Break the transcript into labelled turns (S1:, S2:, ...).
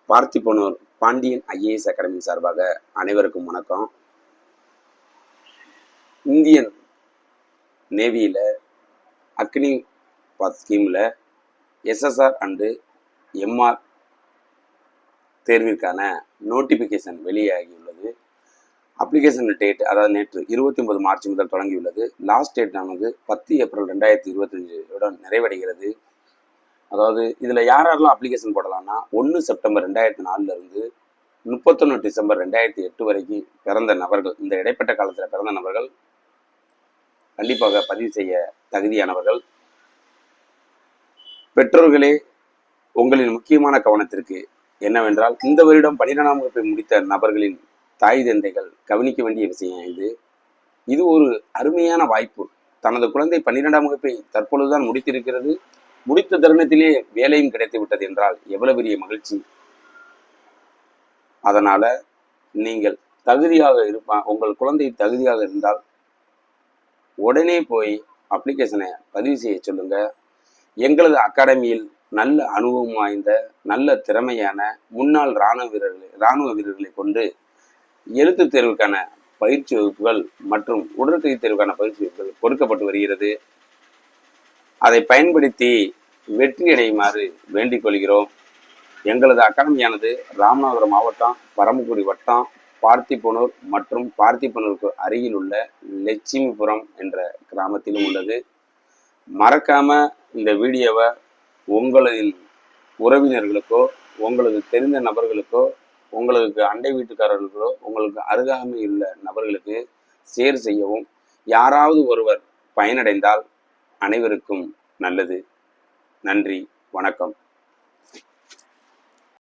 S1: Parthibanur Pandian IAS academy சார்பாக அனைவருக்கும் வணக்கம். இந்தியன் நேவியில் அக்னி பாத் ஸ்கீமில் எஸ்எஸ்ஆர் அண்டு எம்ஆர் தேர்விற்கான நோட்டிஃபிகேஷன் வெளியாகியுள்ளது. அப்ளிகேஷன் டேட் அதாவது நேற்று 29 மார்ச் முதல் தொடங்கியுள்ளது. லாஸ்ட் டேட் நமக்கு 10 ஏப்ரல் 2025 நிறைவடைகிறது. அதாவது இதில் யாரெல்லாம் அப்ளிகேஷன் போடலாம்னா 1 செப்டம்பர் 2004 இருந்து 31 டிசம்பர் 2008 வரைக்கும் பிறந்த நபர்கள், இந்த இடைப்பட்ட காலத்தில் பிறந்த நபர்கள் கண்டிப்பாக பதிவு செய்ய தகுதியானவர்கள். பெற்றோர்களே, உங்களின் முக்கியமான கவனத்திற்கு என்னவென்றால், இந்த வருடம் 12ஆம் வகுப்பை முடித்த நபர்களின் தாய் தந்தைகள் கவனிக்க வேண்டிய விஷயம் இது ஒரு அருமையான வாய்ப்பு. தனது குழந்தை 12ஆம் வகுப்பை தற்பொழுதுதான் முடித்திருக்கிறது, முடித்த தருணத்திலே வேலையும் கிடைத்து விட்டது என்றால் எவ்வளவு பெரிய மகிழ்ச்சி. அதனால நீங்கள் தகுதியாக உங்கள் குழந்தை தகுதியாக இருந்தால் உடனே போய் அப்ளிகேஷனை பதிவு செய்ய சொல்லுங்க. எங்களது அகாடமியில் நல்ல அனுபவம் வாய்ந்த நல்ல திறமையான முன்னாள் இராணுவ வீரர்களை கொண்டு எழுத்து தேர்வுக்கான பயிற்சி வகுப்புகள் மற்றும் உடற்கல்வி தேர்வுக்கான பயிற்சி வகுப்புகள் கொடுக்கப்பட்டு வருகிறது. அதை பயன்படுத்தி வெற்றி அடையுமாறு வேண்டிக் கொள்கிறோம். எங்களது அகாடமியானது ராமநாதபுரம் மாவட்டம் பரமக்குடி வட்டம் பார்த்திபனூர் மற்றும் பார்த்திபனூருக்கு அருகில் உள்ள லட்சுமிபுரம் என்ற கிராமத்திலும் உள்ளது. மறக்காம இந்த வீடியோவை உங்களது உறவினர்களுக்கோ, உங்களுக்கு தெரிந்த நபர்களுக்கோ, உங்களுக்கு அண்டை வீட்டுக்காரர்களுக்கோ, உங்களுக்கு அருகாமையில் உள்ள நபர்களுக்கு ஷேர் செய்யவும். யாராவது ஒருவர் பயனடைந்தால் அனைவருக்கும் நல்லது. நன்றி, வணக்கம்.